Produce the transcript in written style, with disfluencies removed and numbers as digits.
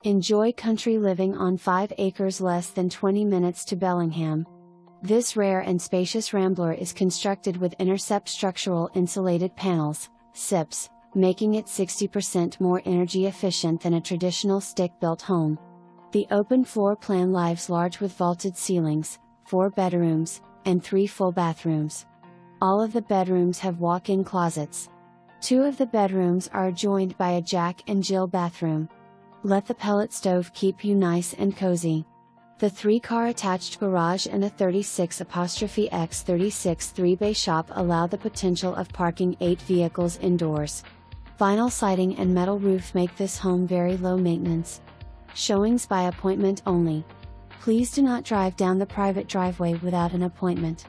Enjoy country living on 5 acres less than 20 minutes to Bellingham. This rare and spacious rambler is constructed with Enercept Structural Insulated Panels, SIPs, making it 60% more energy efficient than a traditional stick-built home. The open floor plan lives large with vaulted ceilings, 4 bedrooms, and 3 full bathrooms. All of the bedrooms have walk-in closets. 2 of the bedrooms are adjoined by a Jack and Jill bathroom. Let the pellet stove keep you nice and cozy. The 3-car attached garage and a 36x36 3-bay shop allow the potential of parking 8 vehicles indoors. Vinyl siding and metal roof make this home very low maintenance. Showings by appointment only. Please do not drive down the private driveway without an appointment.